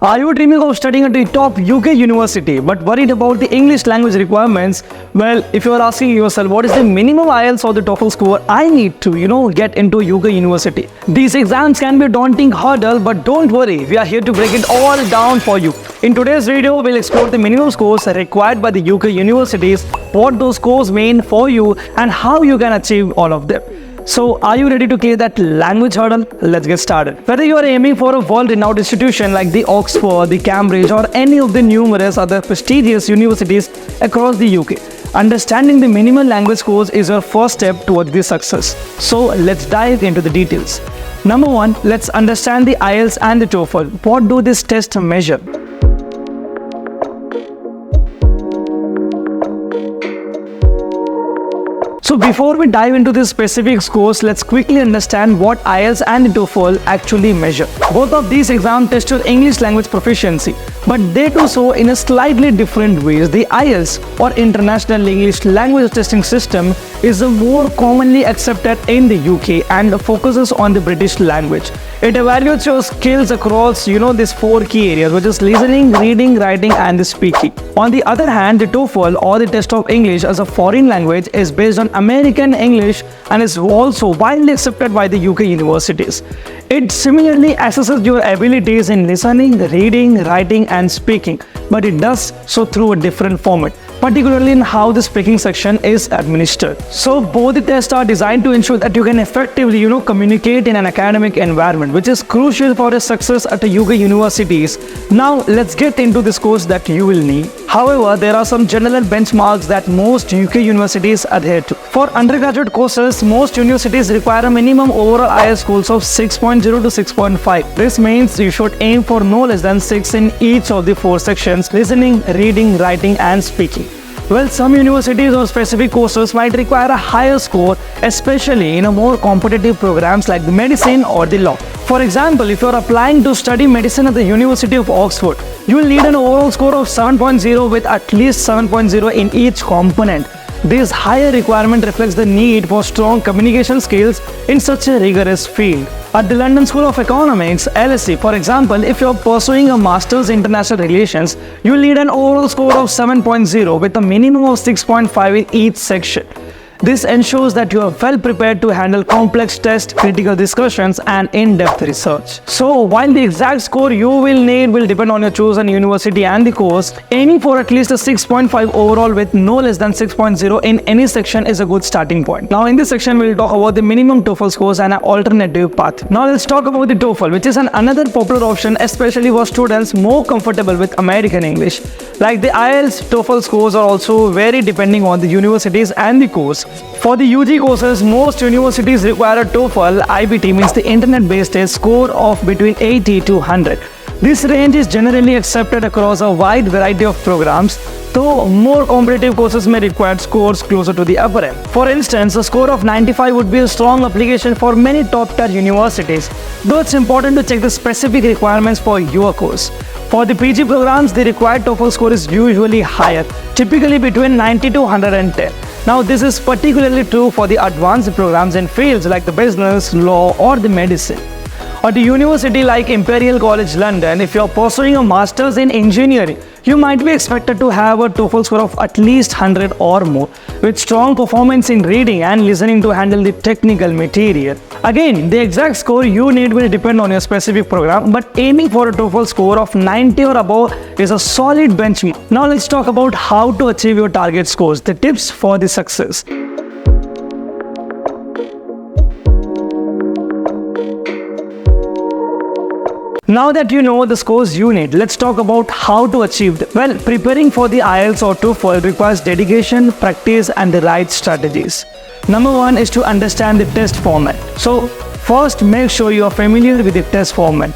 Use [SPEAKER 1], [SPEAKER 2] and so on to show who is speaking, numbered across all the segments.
[SPEAKER 1] Are you dreaming of studying at the top UK university but worried about the English language requirements? Well, if you are asking yourself what is the minimum IELTS or the TOEFL score I need to, get into UK university. These exams can be a daunting hurdle, but don't worry, we are here to break it all down for you. In today's video, we'll explore the minimum scores required by the UK universities, what those scores mean for you, and how you can achieve all of them. So, are you ready to clear that language hurdle? Let's get started. Whether you are aiming for a world-renowned institution like the Oxford, the Cambridge, or any of the numerous other prestigious universities across the UK, understanding the minimum language scores is your first step towards the success. So, let's dive into the details. Number 1, let's understand the IELTS and the TOEFL. What do these tests measure? So before we dive into the specific scores, let's quickly understand what IELTS and TOEFL actually measure. Both of these exams test your English language proficiency, but they do so in a slightly different ways. The IELTS, or International English Language Testing System, is more commonly accepted in the UK and focuses on the British language. It evaluates your skills across, these 4 key areas, which is listening, reading, writing, and the speaking. On the other hand, the TOEFL, or the test of English as a foreign language, is based on American English and is also widely accepted by the UK universities. It similarly assesses your abilities in listening, reading, writing, and speaking, but it does so through a different format, particularly in how the speaking section is administered. So both the tests are designed to ensure that you can effectively, communicate in an academic environment, which is crucial for a success at the UK universities. Now let's get into the scores that you will need. However, there are some general benchmarks that most UK universities adhere to. For undergraduate courses, most universities require a minimum overall IELTS scores of 6.0 to 6.5. This means you should aim for no less than 6 in each of the 4 sections: listening, reading, writing, and speaking. Well, some universities or specific courses might require a higher score, especially in a more competitive programs like the medicine or the law. For example, if you are applying to study medicine at the University of Oxford, you will need an overall score of 7.0 with at least 7.0 in each component. This higher requirement reflects the need for strong communication skills in such a rigorous field. At the London School of Economics, LSE, for example, if you are pursuing a Master's in International Relations, you will need an overall score of 7.0 with a minimum of 6.5 in each section. This ensures that you are well prepared to handle complex tests, critical discussions, and in-depth research. So, while the exact score you will need will depend on your chosen university and the course, aiming for at least a 6.5 overall with no less than 6.0 in any section is a good starting point. Now, in this section, we will talk about the minimum TOEFL scores and an alternative path. Now, let's talk about the TOEFL, which is another popular option, especially for students more comfortable with American English. Like the IELTS, TOEFL scores are also vary depending on the universities and the course. For the UG courses, most universities require a TOEFL IBT, means the internet-based test, score of between 80 to 100. This range is generally accepted across a wide variety of programs, though more competitive courses may require scores closer to the upper end. For instance, a score of 95 would be a strong application for many top-tier universities, though it's important to check the specific requirements for your course. For the PG programs, the required TOEFL score is usually higher, typically between 90 to 110. Now, this is particularly true for the advanced programs in fields like the business, law, or the medicine. At a university like Imperial College London, if you are pursuing a master's in engineering, you might be expected to have a TOEFL score of at least 100 or more, with strong performance in reading and listening to handle the technical material. Again, the exact score you need will depend on your specific program, but aiming for a TOEFL score of 90 or above is a solid benchmark. Now let's talk about how to achieve your target scores, the tips for the success. Now that you know the scores you need, let's talk about how to achieve them. Well, preparing for the IELTS or TOEFL requires dedication, practice, and the right strategies. Number 1 is to understand the test format. So, first make sure you are familiar with the test format,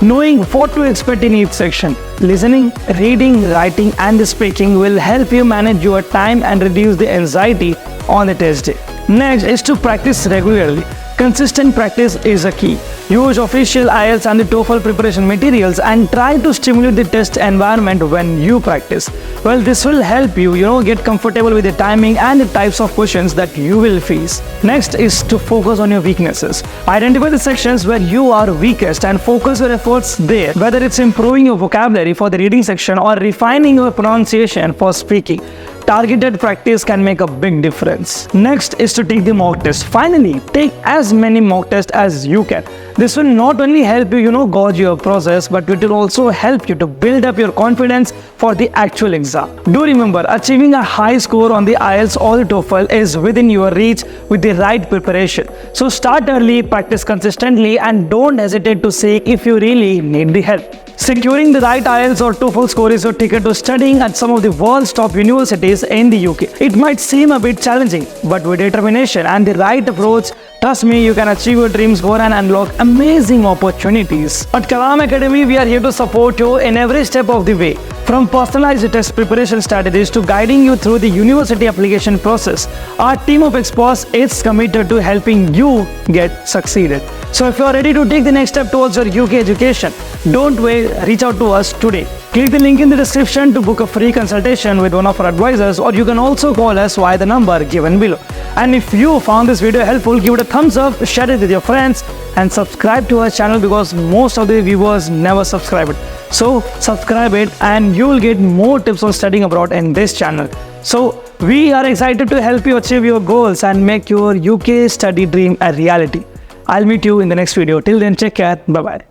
[SPEAKER 1] knowing what to expect in each section. Listening, reading, writing, and the speaking will help you manage your time and reduce the anxiety on the test day. Next is to practice regularly. Consistent practice is a key. Use official IELTS and the TOEFL preparation materials and try to stimulate the test environment when you practice. Well, this will help you, get comfortable with the timing and the types of questions that you will face. Next is to focus on your weaknesses. Identify the sections where you are weakest and focus your efforts there, whether it's improving your vocabulary for the reading section or refining your pronunciation for speaking. Targeted practice can make a big difference. Next is to take the mock test. Finally, take as many mock tests as you can. This will not only help you, gauge your process, but it will also help you to build up your confidence for the actual exam. Do remember, achieving a high score on the IELTS or the TOEFL is within your reach with the right preparation. So start early, practice consistently, and don't hesitate to seek if you really need the help. Securing the right IELTS or TOEFL score is your ticket to studying at some of the world's top universities in the UK. It might seem a bit challenging, but with determination and the right approach, trust me, you can achieve your dream score and unlock amazing opportunities. At Kalam Academy, we are here to support you in every step of the way. From personalized test preparation strategies to guiding you through the university application process, our team of experts is committed to helping you get succeeded. So if you are ready to take the next step towards your UK education, don't wait, reach out to us today. Click the link in the description to book a free consultation with one of our advisors, or you can also call us via the number given below. And if you found this video helpful, give it a thumbs up, share it with your friends, and subscribe to our channel because most of the viewers never subscribe it. So subscribe it and you will get more tips on studying abroad in this channel. So we are excited to help you achieve your goals and make your UK study dream a reality. I'll meet you in the next video. Till then, take care. Bye-bye.